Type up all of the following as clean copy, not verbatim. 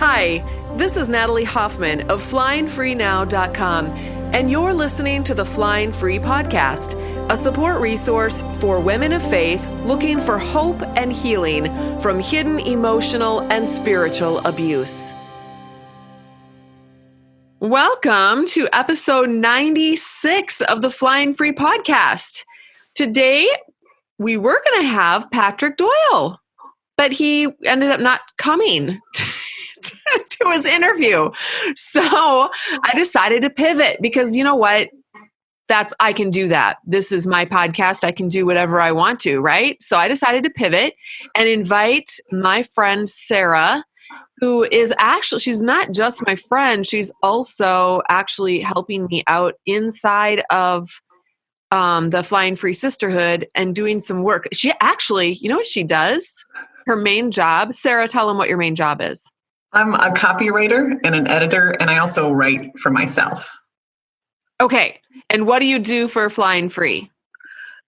Hi, this is Natalie Hoffman of FlyingFreeNow.com, and you're listening to the Flying Free Podcast, a support resource for women of faith looking for hope and healing from hidden emotional and spiritual abuse. Welcome to episode 96 of the Flying Free Podcast. Today, we were going to have Patrick Doyle, but he ended up not coming to his interview. So I decided to pivot because you know what? I can do that. This is my podcast. I can do whatever I want to, right? So I decided to pivot and invite my friend Sara, who is actually, she's not just my friend, she's also actually helping me out inside of the Flying Free Sisterhood and doing some work. She actually, you know what she does? Her main job. Sara, tell them what your main job is. I'm a copywriter and an editor, and I also write for myself. Okay. And what do you do for Flying Free?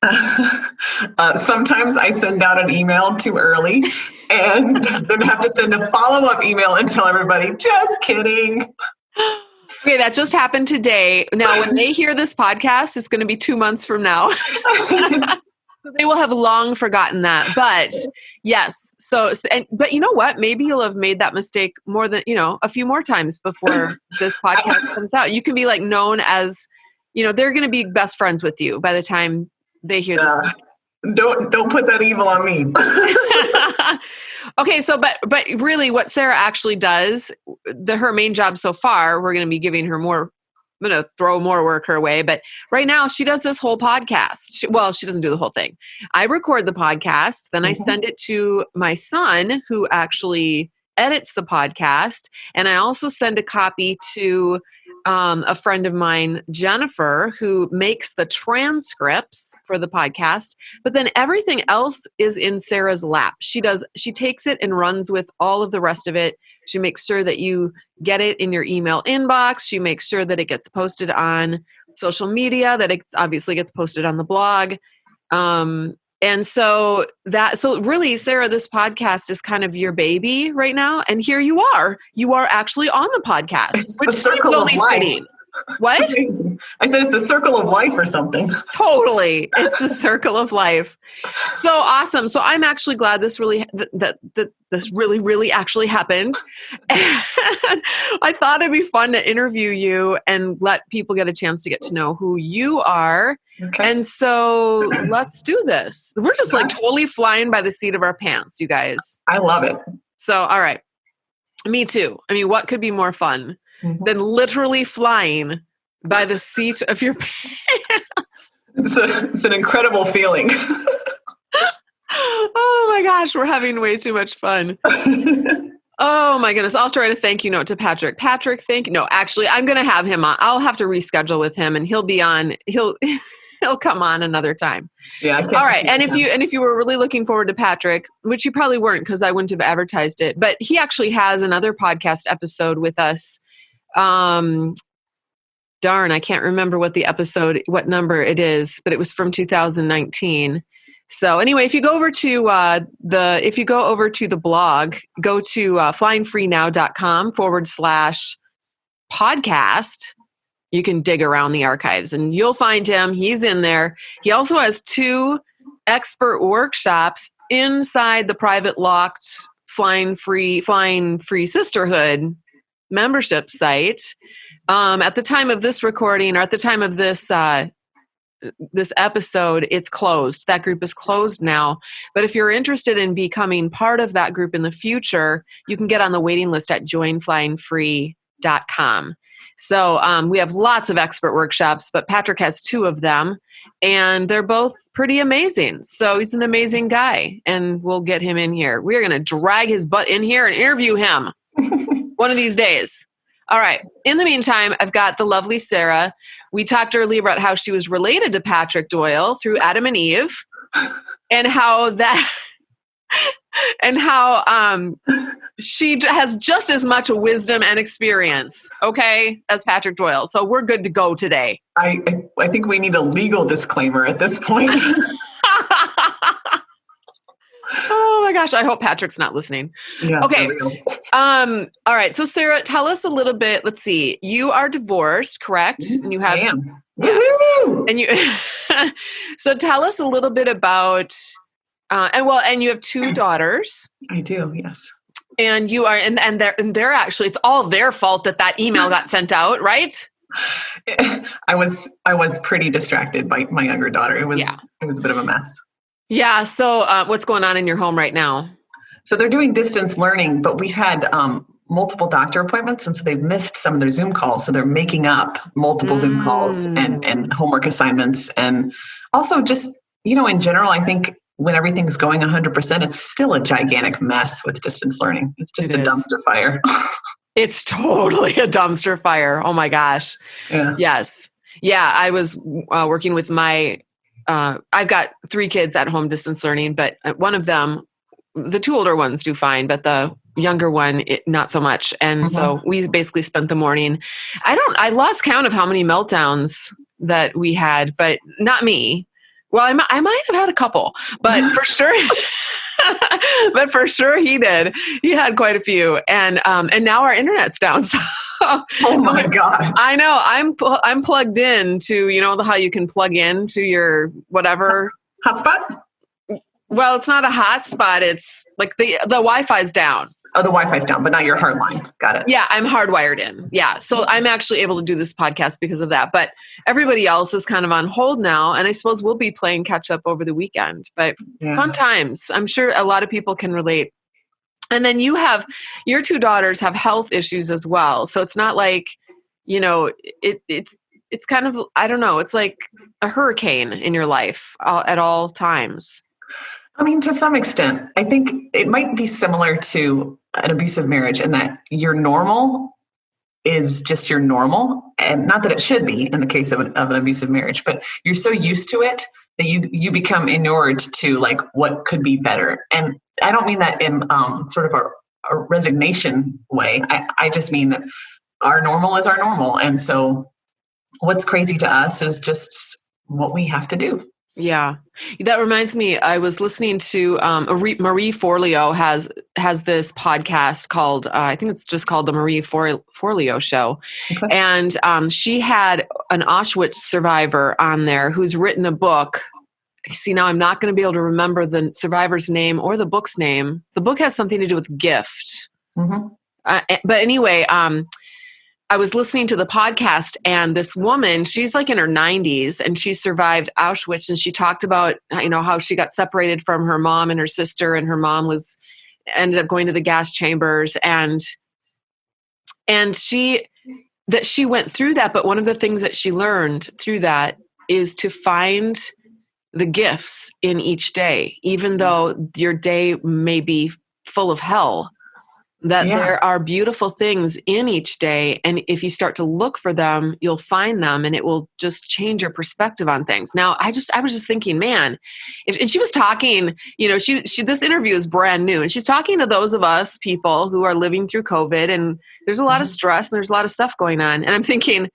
Sometimes I send out an email too early and then have to send a follow-up email and tell everybody, just kidding. Okay, that just happened today. Now, when they hear this podcast, it's going to be 2 months from now. They will have long forgotten that. But yes, but you know what? Maybe you'll have made that mistake more than, a few more times before this podcast comes out. You can be like known as, they're going to be best friends with you by the time they hear this. Don't put that evil on me. Okay, so but really what Sara actually does, her main job so far, we're going to be giving her more. I'm going to throw more work her way. But right now she does this whole podcast. She doesn't do the whole thing. I record the podcast. Then I send it to my son who actually edits the podcast. And I also send a copy to a friend of mine, Jennifer, who makes the transcripts for the podcast. But then everything else is in Sara's lap. She takes it and runs with all of the rest of it. She makes sure that you get it in your email inbox. She makes sure that it gets posted on social media, that it obviously gets posted on the blog. And so really, Sara, this podcast is kind of your baby right now. And here you are. You are actually on the podcast, which seems only fitting. What? I said it's a circle of life or something. Totally. It's the circle of life. So awesome. So I'm actually glad this really actually happened. And I thought it'd be fun to interview you and let people get a chance to get to know who you are. Okay. And so let's do this. We're just like totally flying by the seat of our pants, you guys. I love it. So, all right. Me too. I mean, what could be more fun than literally flying by the seat of your pants? It's an incredible feeling. Oh my gosh, we're having way too much fun. Oh my goodness. I'll write a thank you note to Patrick. Patrick, thank you. No, actually, I'm going to have him on. I'll have to reschedule with him and he'll be on. He'll come on another time. Yeah. All right. And if you were really looking forward to Patrick, which you probably weren't because I wouldn't have advertised it, but he actually has another podcast episode with us. Darn, I can't remember what number it is, but it was from 2019. So anyway, if you go over to the blog, go to flyingfreenow.com/podcast. You can dig around the archives and you'll find him. He's in there. He also has 2 expert workshops inside the private locked Flying Free Sisterhood membership site. At the time of this recording, or at the time of this episode, it's closed. That group is closed now. But if you're interested in becoming part of that group in the future, you can get on the waiting list at joinflyingfree.com. So we have lots of expert workshops, but Patrick has 2 of them, and they're both pretty amazing. So he's an amazing guy, and we'll get him in here. We're going to drag his butt in here and interview him one of these days. All right. In the meantime, I've got the lovely Sara. We talked earlier about how she was related to Patrick Doyle through Adam and Eve, and how she has just as much wisdom and experience, okay, as Patrick Doyle. So we're good to go today. I think we need a legal disclaimer at this point. Oh my gosh, I hope Patrick's not listening. Yeah. Okay. All right. So Sara, tell us a little bit. Let's see. You are divorced, correct? And you have, I am. yeah. Woohoo! And you, so tell us a little bit about, and you have 2 daughters. I do. Yes. And you are, and they're actually, it's all their fault that email got sent out, right? I was pretty distracted by my younger daughter. It was a bit of a mess. Yeah. So what's going on in your home right now? So they're doing distance learning, but we've had multiple doctor appointments, and so they've missed some of their Zoom calls. So they're making up multiple Zoom calls and homework assignments. And also just, in general, I think when everything's going 100%, it's still a gigantic mess with distance learning. It's just a dumpster fire. It's totally a dumpster fire. Oh my gosh. Yeah. Yes. Yeah. I was working with I've got 3 kids at home distance learning, but one of them, the 2 older ones do fine, but the younger one, not so much. And so we basically spent the morning. I lost count of how many meltdowns that we had, but not me. Well, I might have had a couple, but for sure, he did. He had quite a few, and now our internet's down. So, oh my God! I know I'm plugged in to how you can plug in to your whatever hotspot. Well, it's not a hotspot. It's like the Wi-Fi's down. Oh, the Wi-Fi's down, but not your hard line. Got it. Yeah, I'm hardwired in. Yeah. So I'm actually able to do this podcast because of that. But everybody else is kind of on hold now. And I suppose we'll be playing catch up over the weekend. But fun times. I'm sure a lot of people can relate. And then your 2 daughters have health issues as well. So it's not like, it's kind of, I don't know, it's like a hurricane in your life at all times. I mean, to some extent, I think it might be similar to an abusive marriage in that your normal is just your normal. And not that it should be in the case of an abusive marriage, but you're so used to it that you become inured to like what could be better. And I don't mean that in sort of a resignation way. I just mean that our normal is our normal. And so what's crazy to us is just what we have to do. Yeah. That reminds me, I was listening to Marie Forleo has this podcast called, I think it's just called the Marie Forleo Show. Okay. And she had an Auschwitz survivor on there who's written a book. See, now I'm not going to be able to remember the survivor's name or the book's name. The book has something to do with gift. Mm-hmm. But anyway, I was listening to the podcast, and this woman, she's like in her 90s, and she survived Auschwitz, and she talked about, how she got separated from her mom and her sister, and her mom ended up going to the gas chambers, and she went through that. But one of the things that she learned through that is to find the gifts in each day, even though your day may be full of hell. That there are beautiful things in each day. And if you start to look for them, you'll find them, and it will just change your perspective on things. Now, I was just thinking, man, and she was talking, this interview is brand new, and she's talking to those of us people who are living through COVID, and there's a lot of stress and there's a lot of stuff going on. And I'm thinking,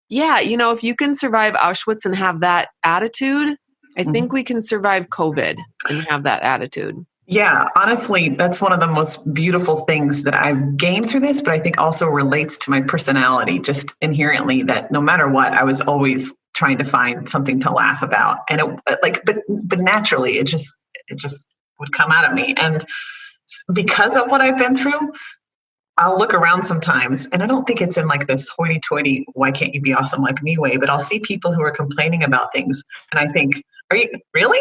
if you can survive Auschwitz and have that attitude, I think we can survive COVID and have that attitude. Yeah, honestly, that's one of the most beautiful things that I've gained through this, but I think also relates to my personality just inherently, that no matter what, I was always trying to find something to laugh about. And but naturally, it just would come out of me. And because of what I've been through, I'll look around sometimes, and I don't think it's in like this hoity-toity, why can't you be awesome like me way, but I'll see people who are complaining about things, and I think, are you really?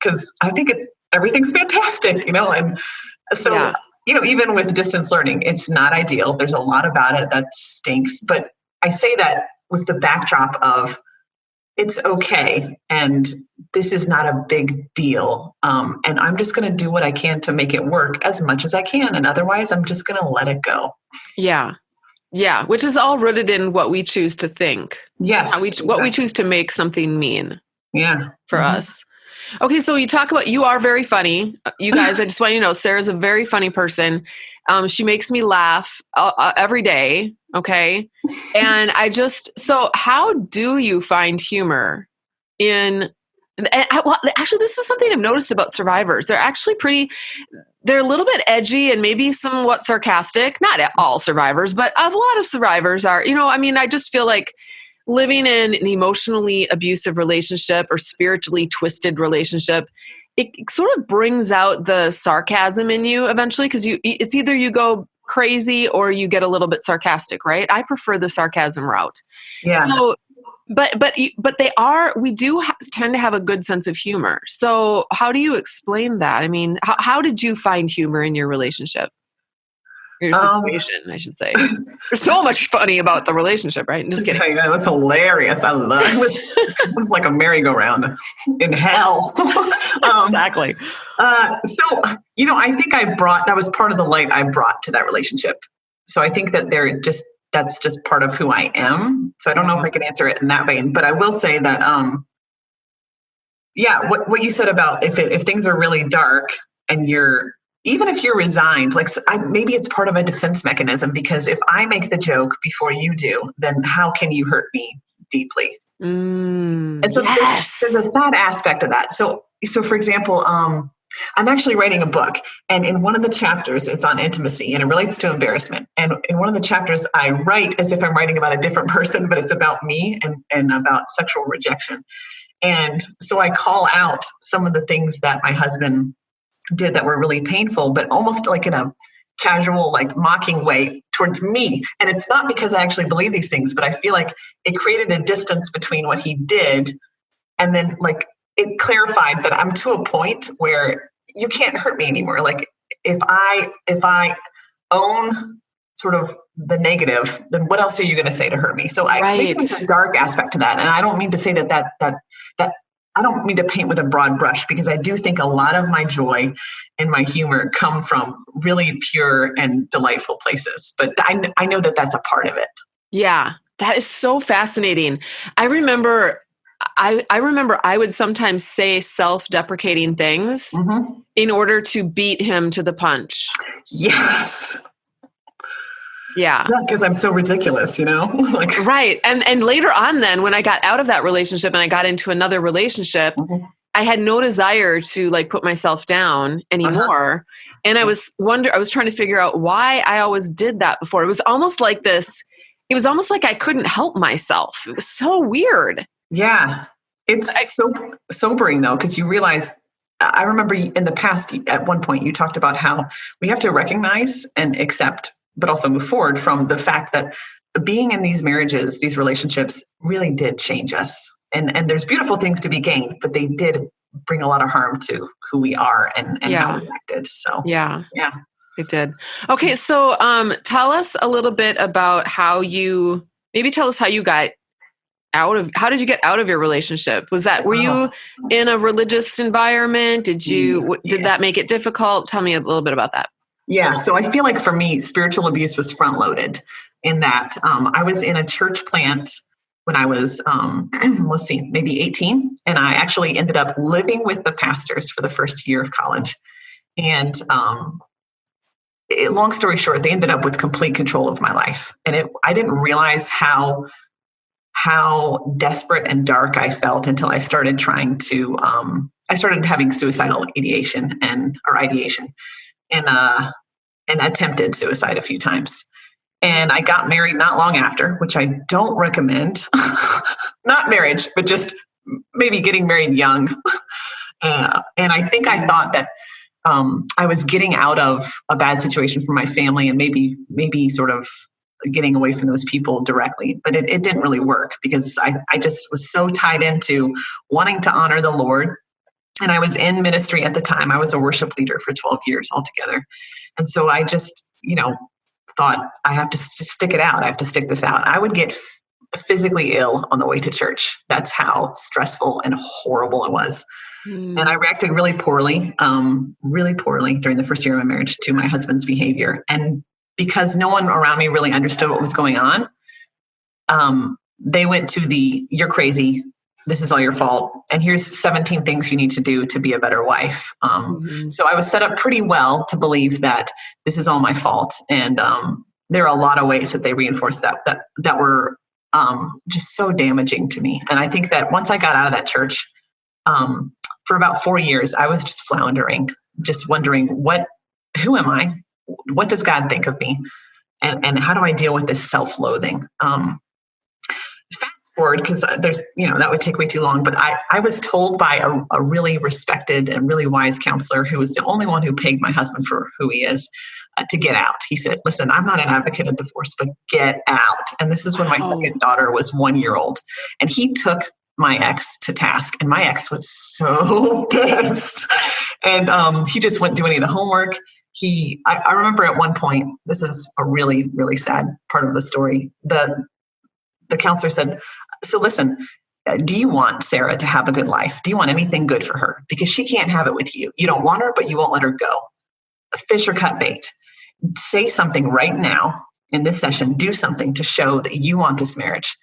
Because I think everything's fantastic, and so, even with distance learning, it's not ideal. There's a lot about it that stinks, but I say that with the backdrop of it's okay, and this is not a big deal, and I'm just going to do what I can to make it work as much as I can, and otherwise I'm just going to let it go. Yeah, which is all rooted in what we choose to think. Yes, what we choose to make something mean. Yeah, for us. Okay, so you talk about, you are very funny. You guys, I just want you to know, Sarah's a very funny person. She makes me laugh every day, okay? And so how do you find humor actually, this is something I've noticed about survivors. They're actually they're a little bit edgy and maybe somewhat sarcastic. Not all survivors, but a lot of survivors are, I just feel like living in an emotionally abusive relationship or spiritually twisted relationship, it sort of brings out the sarcasm in you eventually, because it's either you go crazy or you get a little bit sarcastic, right? I prefer the sarcasm route. Yeah. So, but we do tend to have a good sense of humor. So how do you explain that? I mean, how did you find humor in your relationship? Your situation, I should say. There's so much funny about the relationship, right? Just kidding. Yeah, it was hilarious. I love it. It was like a merry-go-round in hell. Exactly. So, I think that was part of the light I brought to that relationship. So I think that that's just part of who I am. So I don't know if I can answer it in that vein, but I will say that, what you said about if things are really dark and even if you're resigned, maybe it's part of a defense mechanism, because if I make the joke before you do, then how can you hurt me deeply? And so there's a sad aspect of that. So for example, I'm actually writing a book, and in one of the chapters, it's on intimacy, and it relates to embarrassment. And in one of the chapters, I write as if I'm writing about a different person, but it's about me and about sexual rejection. And so I call out some of the things that my husband did that were really painful, but almost like in a casual, like mocking way towards me. And it's not because I actually believe these things, but I feel like it created a distance between what he did. And then it clarified that I'm to a point where you can't hurt me anymore. Like if I own sort of the negative, then what else are you going to say to hurt me? So maybe there's a dark aspect to that. And I don't mean to say that I don't mean to paint with a broad brush, because I do think a lot of my joy and my humor come from really pure and delightful places. But I know that that's a part of it. Yeah, that is so fascinating. I remember I would sometimes say self-deprecating things in order to beat him to the punch. Yes. Yeah. Because I'm so ridiculous, Right. And later on then, when I got out of that relationship and I got into another relationship, I had no desire to put myself down anymore. And I was trying to figure out why I always did that before. It was almost like I couldn't help myself. It was so weird. Yeah. It's so sobering though, because you realize, I remember in the past, at one point you talked about how we have to recognize and accept, but also move forward from the fact that being in these marriages, these relationships really did change us. And there's beautiful things to be gained, but they did bring a lot of harm to who we are and how we acted. So yeah, it did. Okay. So tell us a little bit about how you got how did you get out of your relationship? Were you in a religious environment? Did that make it difficult? Tell me a little bit about that. Yeah. So I feel like for me, spiritual abuse was front loaded in that I was in a church plant when I was, maybe 18. And I actually ended up living with the pastors for the first year of college. And long story short, they ended up with complete control of my life. And I didn't realize how desperate and dark I felt until I started I started having suicidal ideation and attempted suicide a few times. And I got married not long after, which I don't recommend. Not marriage, but just maybe getting married young. And I think I thought that I was getting out of a bad situation for my family and maybe sort of getting away from those people directly. But it didn't really work, because I just was so tied into wanting to honor the Lord. And I was in ministry at the time. I was a worship leader for 12 years altogether. And so I just, thought I have to stick it out. I have to stick this out. I would get physically ill on the way to church. That's how stressful and horrible it was. And I reacted really poorly during the first year of my marriage to my husband's behavior. And because no one around me really understood what was going on, they went to you're crazy. This is all your fault. And here's 17 things you need to do to be a better wife. So I was set up pretty well to believe that this is all my fault. And there are a lot of ways that they reinforced that were just so damaging to me. And I think that once I got out of that church, for about 4 years, I was just floundering, just wondering what who am I? What does God think of me? And how do I deal with this self-loathing? Fast forward, because there's, that would take way too long, but I was told by a really respected and really wise counselor who was the only one who pegged my husband for who he is, to get out. He said, listen, I'm not an advocate of divorce, but get out. And this is when my second daughter was 1 year old. And he took my ex to task, and my ex was so pissed. And he just wouldn't do any of the homework. I remember at one point, this is a really, really sad part of the story. The counselor said, so listen, do you want Sara to have a good life? Do you want anything good for her? Because she can't have it with you. You don't want her, but you won't let her go. Fish or cut bait. Say something right now in this session. Do something to show that you want this marriage.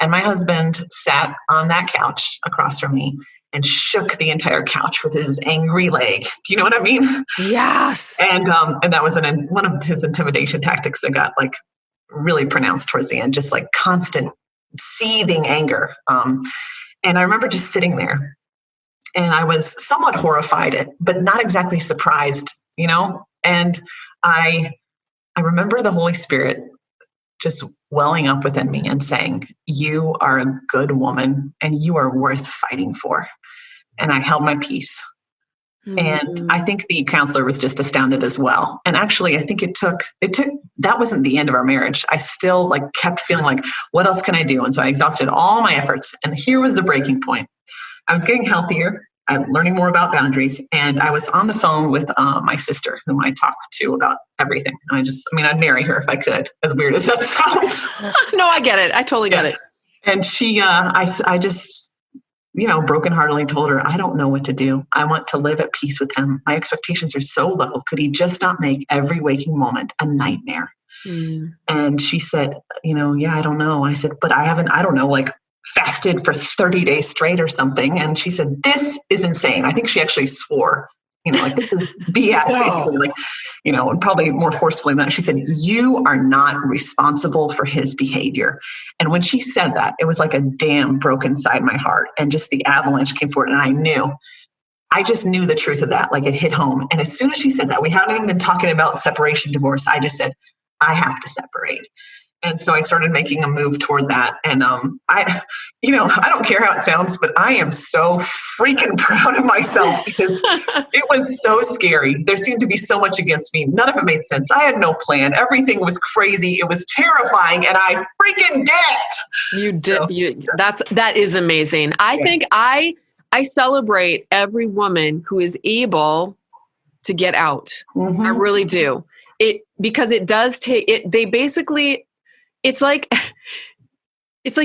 And my husband sat on that couch across from me and shook the entire couch with his angry leg. Do you know what I mean? Yes. And that was one of his intimidation tactics that got like really pronounced towards the end, just like constant seething anger. And I remember just sitting there, and I was somewhat horrified, but not exactly surprised, And I remember the Holy Spirit just welling up within me and saying, you are a good woman and you are worth fighting for. And I held my peace. And I think the counselor was just astounded as well. And actually, I think it took, that wasn't the end of our marriage. I still kept feeling like, what else can I do? And so I exhausted all my efforts. And here was the breaking point. I was getting healthier, learning more about boundaries. And I was on the phone with my sister, whom I talk to about everything. And I'd marry her if I could, as weird as that sounds. No, I get it. I totally get it. And she, I just, brokenheartedly told her, I don't know what to do. I want to live at peace with him. My expectations are so low. Could he just not make every waking moment a nightmare? And she said, yeah, I don't know. I said, but I don't know, fasted for 30 days straight or something. And she said, this is insane. I think she actually swore, this is BS, basically, and probably more forcefully than that. She said, you are not responsible for his behavior. And when she said that, it was like a dam broke inside my heart, and just the avalanche came forward. And I just knew the truth of that. It hit home. And as soon as she said that, we hadn't even been talking about separation, divorce. I just said, I have to separate. And so I started making a move toward that. And I don't care how it sounds, but I am so freaking proud of myself, because it was so scary. There seemed to be so much against me. None of it made sense. I had no plan. Everything was crazy. It was terrifying, and I freaking did it. You did. That is amazing. I think I celebrate every woman who is able to get out. I really do. Because it does take it. They basically. It's like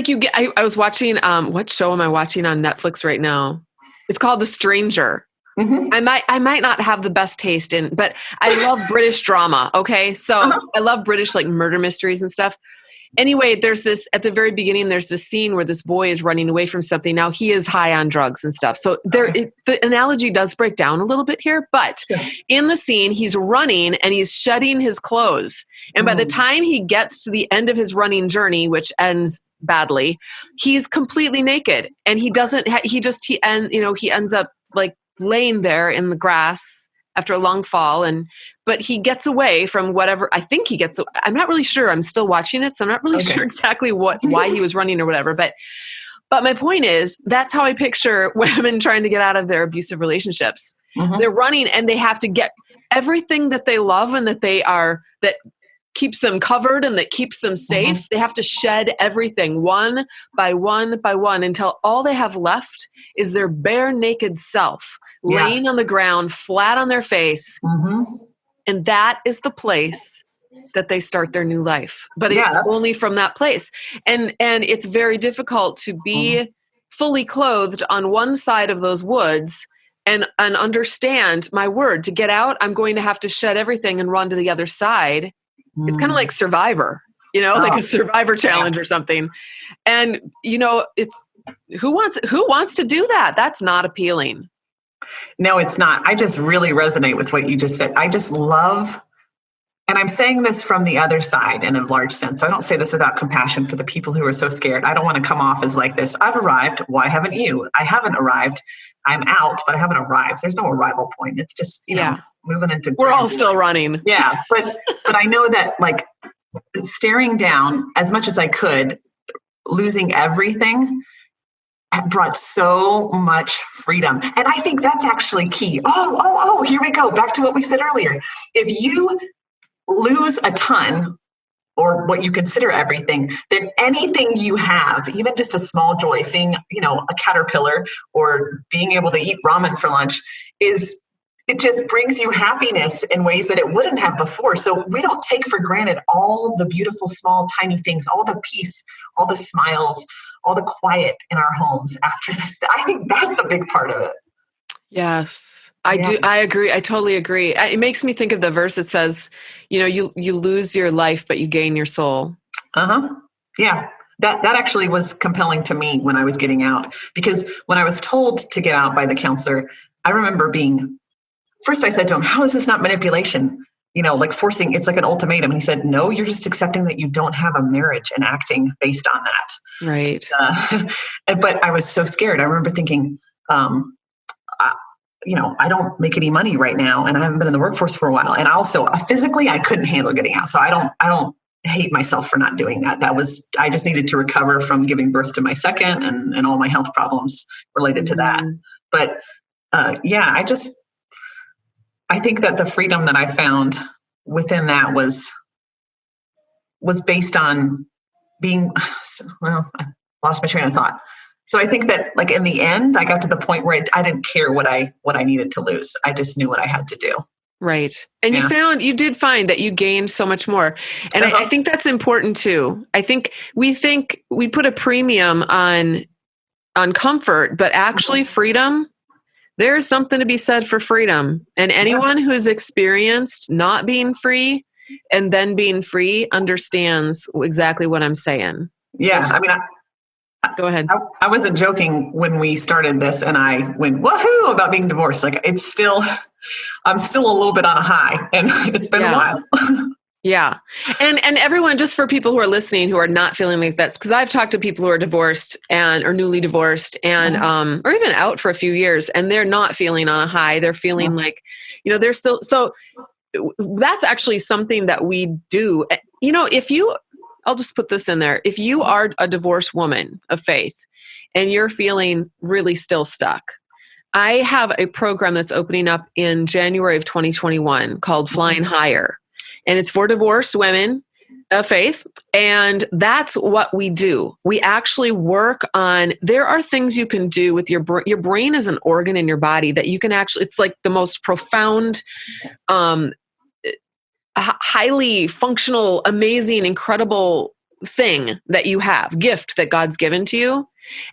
you get, I was watching, what show am I watching on Netflix right now? It's called The Stranger. I might not have the best taste but I love British drama. Okay. So I love British murder mysteries and stuff. Anyway, there's this, at the very beginning, there's this scene where this boy is running away from something. Now he is high on drugs and stuff. So the analogy does break down a little bit here, but in the scene, he's running and he's shedding his clothes. And by the time he gets to the end of his running journey, which ends badly, he's completely naked, and he ends up laying there in the grass after a long fall. But he gets away from whatever. I think I'm not really sure. I'm still watching it, so I'm not really sure exactly why he was running or whatever. But my point is, that's how I picture women trying to get out of their abusive relationships. They're running, and they have to get everything that they love and that keeps them covered and that keeps them safe. They have to shed everything one by one by one until all they have left is their bare naked self laying on the ground, flat on their face. And that is the place that they start their new life. But it's only from that place. And it's very difficult to be fully clothed on one side of those woods and understand, my word, to get out, I'm going to have to shed everything and run to the other side. It's kind of like Survivor, like a Survivor challenge or something. And, it's who wants to do that? That's not appealing. No, it's not. I just really resonate with what you just said. I just love, and I'm saying this from the other side in a large sense. So I don't say this without compassion for the people who are so scared. I don't want to come off as like this. I've arrived. Why haven't you? I haven't arrived. I'm out, but I haven't arrived. There's no arrival point. It's just, moving into We're all still running. Yeah. But I know that like staring down as much as I could, losing everything brought so much freedom. And I think that's actually key. Oh, here we go. Back to what we said earlier. If you lose a ton, or what you consider everything, then anything you have, even just a small joy, seeing, a caterpillar or being able to eat ramen for lunch, it just brings you happiness in ways that it wouldn't have before. So we don't take for granted all the beautiful, small, tiny things, all the peace, all the smiles, all the quiet in our homes after this. I think that's a big part of it. Yes, I do. I agree. I totally agree. It makes me think of the verse that says, you lose your life, but you gain your soul. Yeah. That actually was compelling to me when I was getting out, because when I was told to get out by the counselor, I remember first I said to him, how is this not manipulation? Like forcing, it's like an ultimatum. And he said, no, you're just accepting that you don't have a marriage and acting based on that. Right. But I was so scared. I remember thinking, I don't make any money right now, and I haven't been in the workforce for a while. And also physically, I couldn't handle getting out. So I don't hate myself for not doing that. I just needed to recover from giving birth to my second and all my health problems related to that. But I think that the freedom that I found within that was based on being, I lost my train of thought. So I think that like in the end, I got to the point where I didn't care what I needed to lose. I just knew what I had to do. Right. And you did find that you gained so much more. And I think that's important too. I think we put a premium on comfort, but actually freedom, there's something to be said for freedom. And anyone who's experienced not being free and then being free understands exactly what I'm saying. Yeah. Go ahead. I wasn't joking when we started this and I went, woohoo, about being divorced. Like I'm still a little bit on a high, and it's been a while. Yeah. And everyone, just for people who are listening, who are not feeling like that, because I've talked to people who are divorced or newly divorced and, or even out for a few years, and they're not feeling on a high. They're feeling like, they're still, so that's actually something that we do. I'll just put this in there. If you are a divorced woman of faith and you're feeling really still stuck, I have a program that's opening up in January of 2021 called Flying Higher. And it's for divorced women of faith. And that's what we do. We actually work on, there are things you can do with your brain. Your brain is an organ in your body that you can actually, it's like the most profound, highly functional, amazing, incredible thing that you have, gift that God's given to you.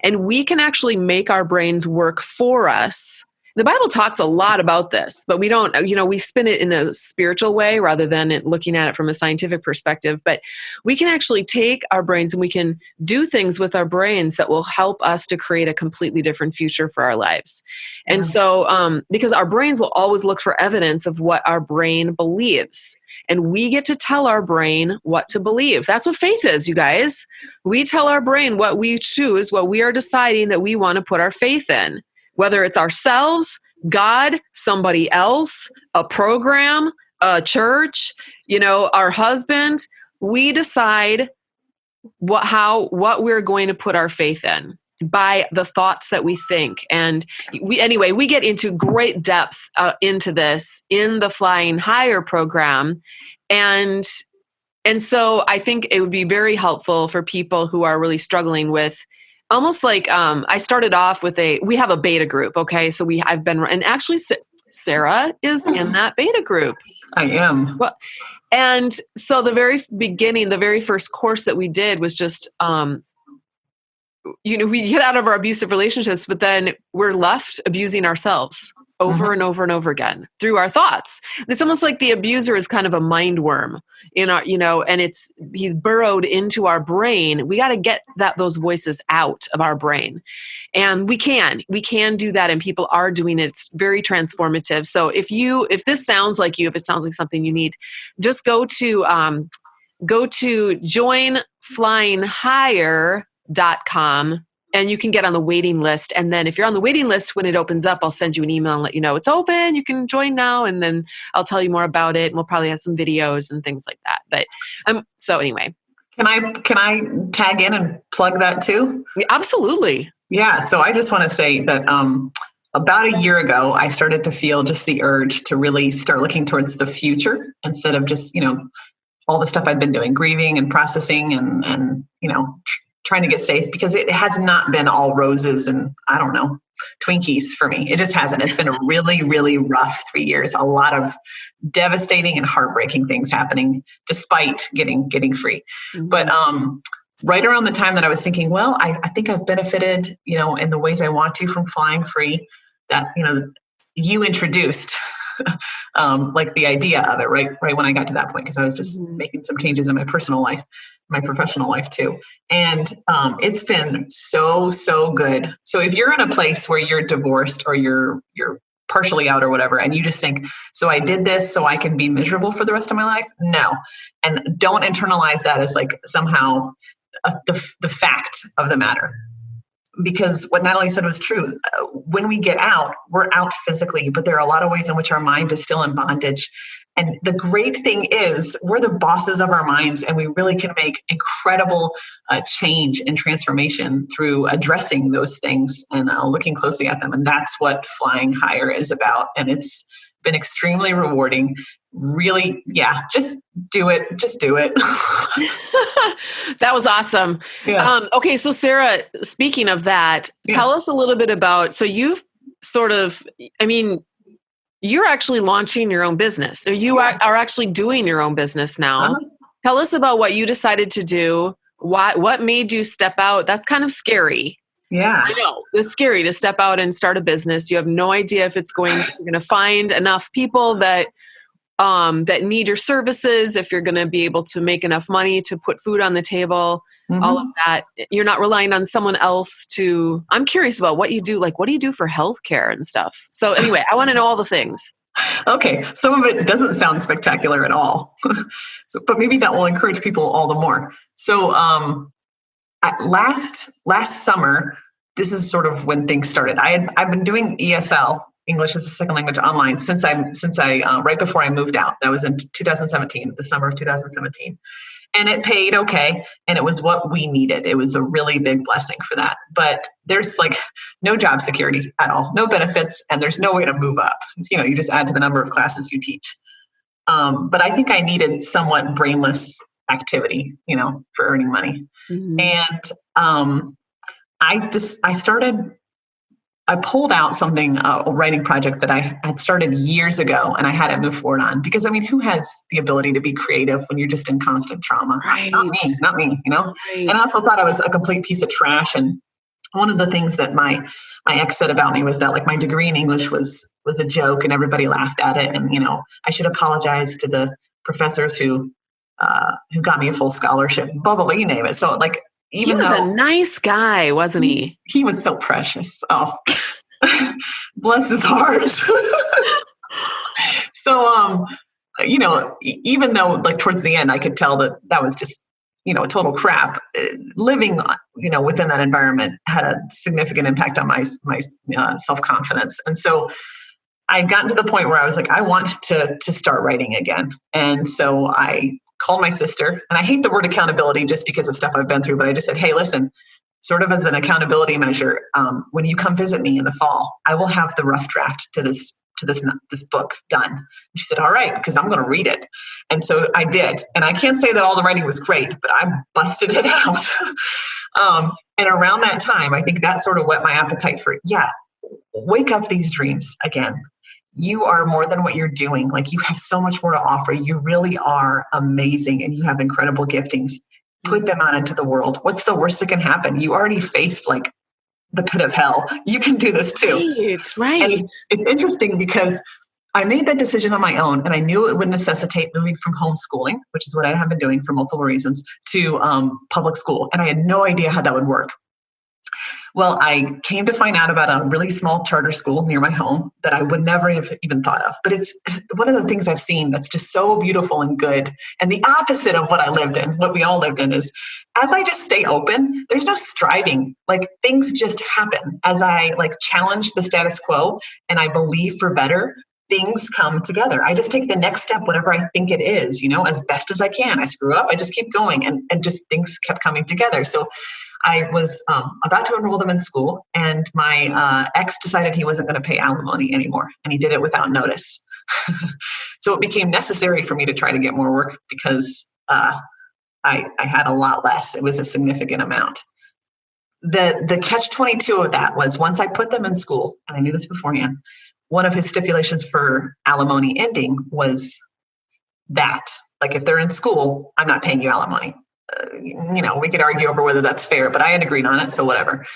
And we can actually make our brains work for us. The Bible talks a lot about this, but we don't, we spin it in a spiritual way rather than looking at it from a scientific perspective. But we can actually take our brains and we can do things with our brains that will help us to create a completely different future for our lives. And so, because our brains will always look for evidence of what our brain believes. And we get to tell our brain what to believe. That's what faith is, you guys. We tell our brain what we choose, what we are deciding that we want to put our faith in. Whether it's ourselves, God, somebody else, a program, a church, our husband, we decide what we're going to put our faith in by the thoughts that we think. And we get into great depth into this in the Flying Higher program. And so I think it would be very helpful for people who are really struggling with almost like, I started off with we have a beta group. Okay. So and actually Sara is in that beta group. I am. Well, and so the very beginning, the very first course that we did was just, we get out of our abusive relationships, but then we're left abusing ourselves over and over and over again through our thoughts. It's almost like the abuser is kind of a mind worm in our, and he's burrowed into our brain. We got to get those voices out of our brain. And we can do that. And people are doing it. It's very transformative. So if this sounds like if it sounds like something you need, just go to joinflyinghigher.com and you can get on the waiting list. And then if you're on the waiting list, when it opens up, I'll send you an email and let you know it's open. You can join now. And then I'll tell you more about it. And we'll probably have some videos and things like that. But so anyway. Can I tag in and plug that too? Yeah, absolutely. Yeah. So I just want to say that about a year ago, I started to feel just the urge to really start looking towards the future instead of just, all the stuff I'd been doing, grieving and processing and trying to get safe, because it has not been all roses and I don't know, Twinkies for me. It just hasn't. It's been a really, really rough 3 years. A lot of devastating and heartbreaking things happening despite getting free. Mm-hmm. But right around the time that I was thinking, well, I think I've benefited, in the ways I want to from flying free, that, you introduced like the idea of it right when I got to that point, because I was just making some changes in my personal life, my professional life too. And it's been so good. So if you're in a place where you're divorced or you're partially out or whatever, and you just think, so I did this so I can be miserable for the rest of my life? No. And don't internalize that as like somehow the fact of the matter. Because what Natalie said was true. When we get out, we're out physically, but there are a lot of ways in which our mind is still in bondage. And the great thing is we're the bosses of our minds, and we really can make incredible change and transformation through addressing those things and looking closely at them. And that's what flying higher is about. And it's been extremely rewarding. Really, yeah, just do it. Just do it. That was awesome. Yeah. Okay, so Sara, speaking of that, tell us a little bit about, so you've sort of, you're actually launching your own business. So you are actually doing your own business now. Uh-huh. Tell us about what you decided to do. What made you step out? That's kind of scary. Yeah. I know. It's scary to step out and start a business. You have no idea if you're going to find enough people that need your services, if you're going to be able to make enough money to put food on the table, all of that. You're not relying on someone else to, I'm curious about what you do. Like, what do you do for healthcare and stuff? So anyway, I want to know all the things. Okay. Some of it doesn't sound spectacular at all, but maybe that will encourage people all the more. So, last summer, this is sort of when things started. I've been doing ESL, English as a second language, online since I right before I moved out. That was in 2017, the summer of 2017, and it paid okay, and it was what we needed. It was a really big blessing for that. But there's like no job security at all, no benefits, and there's no way to move up. You just add to the number of classes you teach. But I think I needed somewhat brainless activity, for earning money. Mm-hmm. And I pulled out something, a writing project that I had started years ago, and I hadn't moved forward on, because who has the ability to be creative when you're just in constant trauma? Right. Not me, Right. And I also thought I was a complete piece of trash. And one of the things that my ex said about me was that like my degree in English was a joke and everybody laughed at it. And, I should apologize to the professors who got me a full scholarship, blah, blah, blah, you name it. So like, he was a nice guy, wasn't he? He was so precious. Oh, bless his heart. So, even though like towards the end, I could tell that was just, a total crap, living, within that environment had a significant impact on my self-confidence. And so I had gotten to the point where I was like, I want to start writing again. And so I called my sister, and I hate the word accountability just because of stuff I've been through, but I just said, hey, listen, sort of as an accountability measure, when you come visit me in the fall, I will have the rough draft to this book done. And she said, all right, because I'm going to read it. And so I did. And I can't say that all the writing was great, but I busted it out. And around that time, I think that sort of whet my appetite for, wake up these dreams again. You are more than what you're doing. Like, you have so much more to offer. You really are amazing, and you have incredible giftings. Put them out into the world. What's the worst that can happen? You already faced like the pit of hell. You can do this too. It's right. And it's interesting because I made that decision on my own, and I knew it would necessitate moving from homeschooling, which is what I have been doing for multiple reasons, to public school. And I had no idea how that would work. Well, I came to find out about a really small charter school near my home that I would never have even thought of. But it's one of the things I've seen that's just so beautiful and good. And the opposite of what I lived in, what we all lived in, is as I just stay open, there's no striving. Like things just happen. As I challenge the status quo and I believe for better, things come together. I just take the next step, whatever I think it is, as best as I can. I screw up, I just keep going, and just things kept coming together. So I was about to enroll them in school, and my ex decided he wasn't going to pay alimony anymore, and he did it without notice. So it became necessary for me to try to get more work because I had a lot less. It was a significant amount. The catch-22 of that was once I put them in school, and I knew this beforehand, one of his stipulations for alimony ending was that, if they're in school, I'm not paying you alimony. We could argue over whether that's fair, but I had agreed on it, so whatever.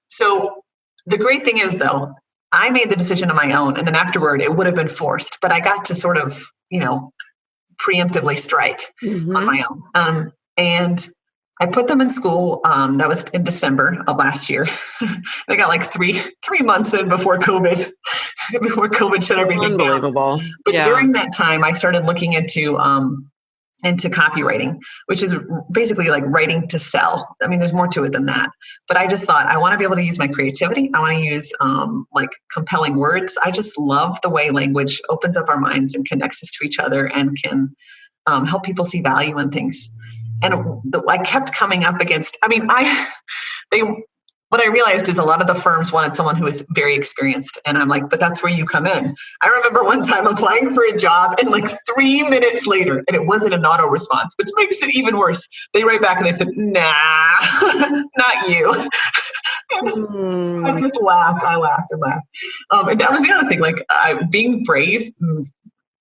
So the great thing is, though, I made the decision on my own, and then afterward, it would have been forced, but I got to sort of, preemptively strike on my own. And I put them in school. That was in December of last year. They got three months in before COVID shut everything down. Unbelievable. But during that time, I started looking into copywriting, which is basically writing to sell. I mean, there's more to it than that. But I just thought I want to be able to use my creativity. I want to use compelling words. I just love the way language opens up our minds and connects us to each other and can help people see value in things. And I kept coming up against, what I realized is a lot of the firms wanted someone who was very experienced. And I'm like, but that's where you come in. I remember one time applying for a job and 3 minutes later, and it wasn't an auto response, which makes it even worse. They write back and they said, nah, not you. I just laughed. I laughed and laughed. And that was the other thing, being brave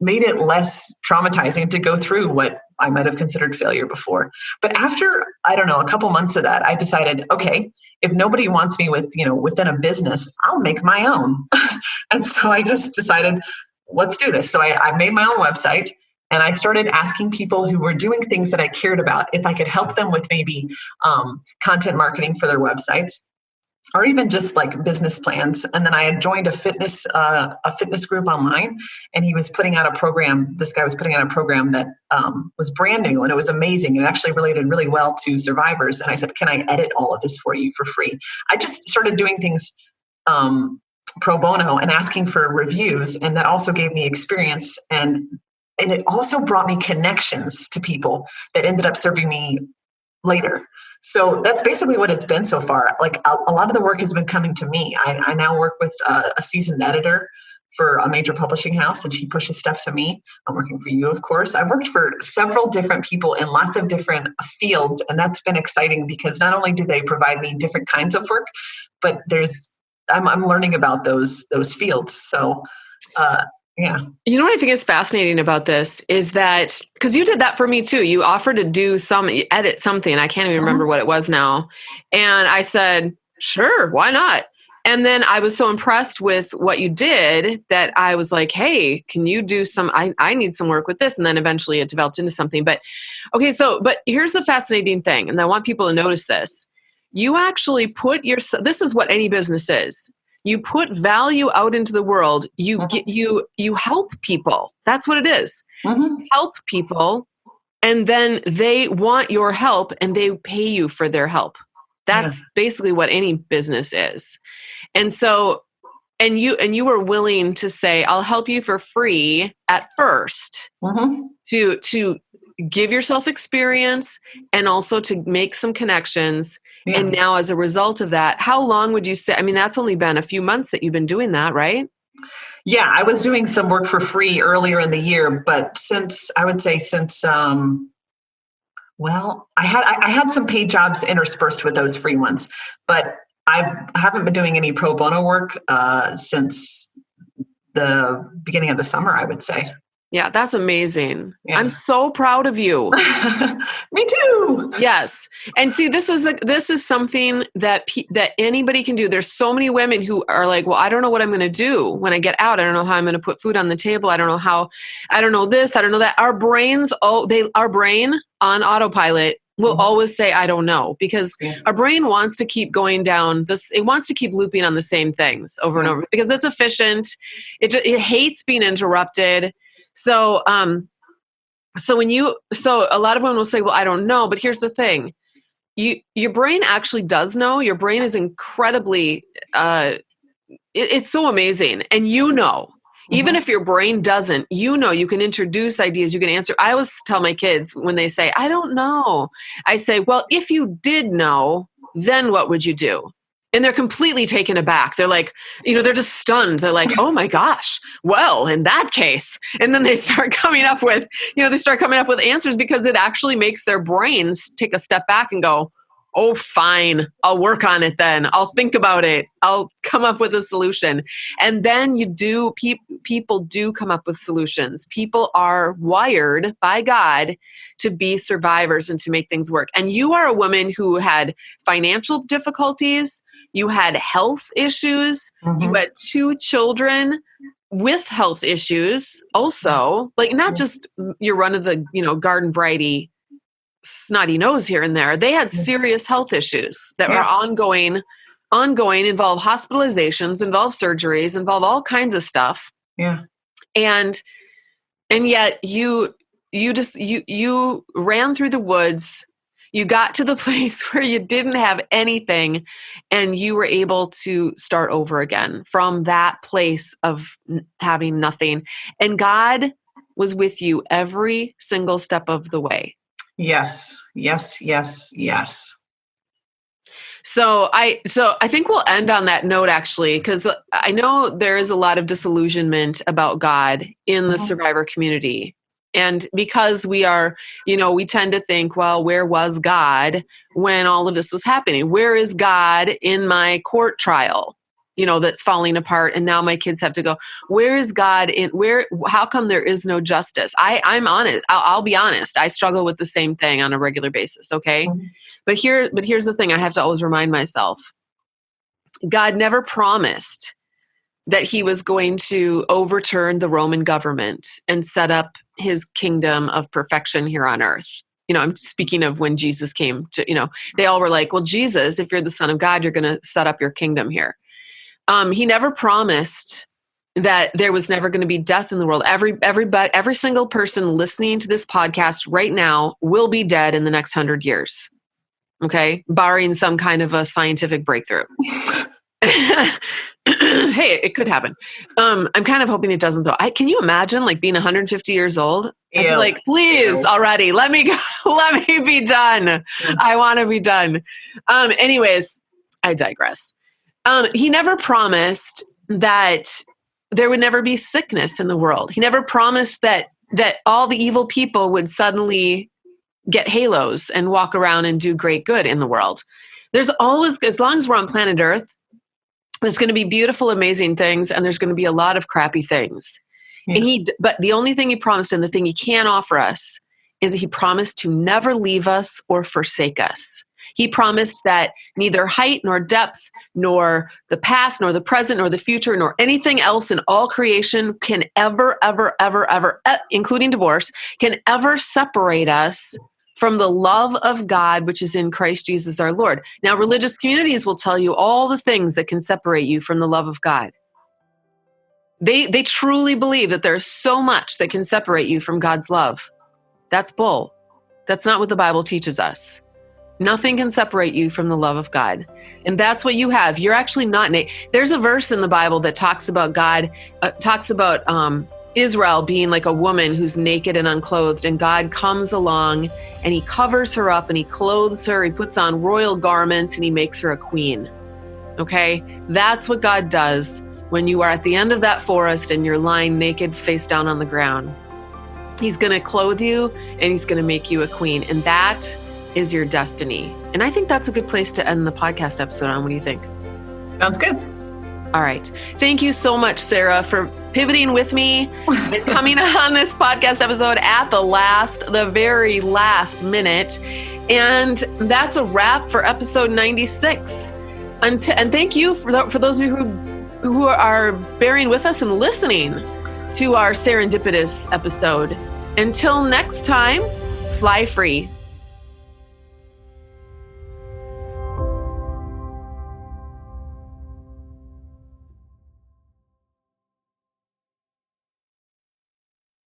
made it less traumatizing to go through what I might have considered failure before. But after, a couple months of that, I decided, okay, if nobody wants me within a business, I'll make my own. And so I just decided, let's do this. So I made my own website, and I started asking people who were doing things that I cared about if I could help them with maybe content marketing for their websites, or even just business plans. And then I had joined a fitness group online, and he was putting out a program. This guy was putting out a program that was brand new, and it was amazing. It actually related really well to survivors. And I said, can I edit all of this for you for free? I just started doing things pro bono and asking for reviews. And that also gave me experience. And it also brought me connections to people that ended up serving me later. So that's basically what it's been so far. A lot of the work has been coming to me. I now work with a seasoned editor for a major publishing house, and she pushes stuff to me. I'm working for you, of course. I've worked for several different people in lots of different fields, and that's been exciting because not only do they provide me different kinds of work, but I'm learning about those fields. So yeah. You know what I think is fascinating about this is that, because you did that for me too. You offered to edit something. I can't even remember what it was now. And I said, sure, why not? And then I was so impressed with what you did that I was like, hey, can you do I need some work with this. And then eventually it developed into something. But okay, but here's the fascinating thing. And I want people to notice this. You actually this is what any business is. You put value out into the world. You help people. That's what it is. Help people, and then they want your help, and they pay you for their help. That's basically what any business is. And so, and you were willing to say, "I'll help you for free at first to give yourself experience and also to make some connections." Yeah. And now as a result of that, how long would you say, that's only been a few months that you've been doing that, right? Yeah, I was doing some work for free earlier in the year, but since I had some paid jobs interspersed with those free ones, but I haven't been doing any pro bono work since the beginning of the summer, I would say. Yeah, that's amazing. Yeah. I'm so proud of you. Me too. Yes. And see, this is something that anybody can do. There's so many women who are like, well, I don't know what I'm going to do when I get out. I don't know how I'm going to put food on the table. I don't know this, I don't know that. Our brain on autopilot will always say, I don't know, because Yeah. our brain wants to keep going down this. It wants to keep looping on the same things over and over because it's efficient. It hates being interrupted. So, so a lot of women will say, well, I don't know, but here's the thing. Your brain actually does know. Your brain is incredibly, it's so amazing. And even if your brain doesn't, you can introduce ideas, you can answer. I always tell my kids when they say, I don't know, I say, well, if you did know, then what would you do? And they're completely taken aback. They're like, they're just stunned. They're like, oh my gosh, well, in that case. And then they start coming up with, answers because it actually makes their brains take a step back and go, oh, fine, I'll work on it then. I'll think about it. I'll come up with a solution. And then people do come up with solutions. People are wired by God to be survivors and to make things work. And you are a woman who had financial difficulties. You had health issues. You had 2 children with health issues also, like not just your run of the, garden variety snotty nose here and there. They had serious health issues that were ongoing, involve hospitalizations, involve surgeries, involve all kinds of stuff. Yeah. And yet you ran through the woods. You got to the place where you didn't have anything and you were able to start over again from that place of having nothing. And God was with you every single step of the way. Yes, yes, yes, yes. So I think we'll end on that note, actually, because I know there is a lot of disillusionment about God in the survivor community. And because we are, we tend to think, well, where was God when all of this was happening? Where is God in my court trial, that's falling apart? And now my kids have to go, where is God how come there is no justice? I'm honest. I'll be honest. I struggle with the same thing on a regular basis. Okay. Mm-hmm. But here's the thing. I have to always remind myself, God never promised that he was going to overturn the Roman government and set up his kingdom of perfection here on earth. I'm speaking of when Jesus came to, they all were like, well, Jesus, if you're the Son of God, you're going to set up your kingdom here. He never promised that there was never going to be death in the world. Every single person listening to this podcast right now will be dead in the next 100 years. Okay. Barring some kind of a scientific breakthrough. Hey, it could happen. I'm kind of hoping it doesn't though. Can you imagine being 150 years old? I'd be like, please already let me go. Let me be done. I want to be done. Anyways, I digress. He never promised that there would never be sickness in the world. He never promised that all the evil people would suddenly get halos and walk around and do great good in the world. There's always, as long as we're on planet Earth, there's going to be beautiful, amazing things, and there's going to be a lot of crappy things. Yeah. But the only thing he promised, and the thing he can offer us, is he promised to never leave us or forsake us. He promised that neither height nor depth, nor the past, nor the present, nor the future, nor anything else in all creation can ever, including divorce, can ever separate us from the love of God, which is in Christ Jesus our Lord. Now, religious communities will tell you all the things that can separate you from the love of God. They truly believe that there's so much that can separate you from God's love. That's bull. That's not what the Bible teaches us. Nothing can separate you from the love of God. And that's what you have. You're actually not naked. There's a verse in the Bible that talks about God, Israel being like a woman who's naked and unclothed, and God comes along and he covers her up and he clothes her, he puts on royal garments and he makes her a queen. Okay? That's what God does when you are at the end of that forest and you're lying naked face down on the ground. He's going to clothe you and he's going to make you a queen. And that is your destiny. And I think that's a good place to end the podcast episode on. What do you think? Sounds good. All right. Thank you so much, Sara, for pivoting with me and coming on this podcast episode at the very last minute. And that's a wrap for episode 96. And thank you for those of you who are bearing with us and listening to our serendipitous episode. Until next time, fly free.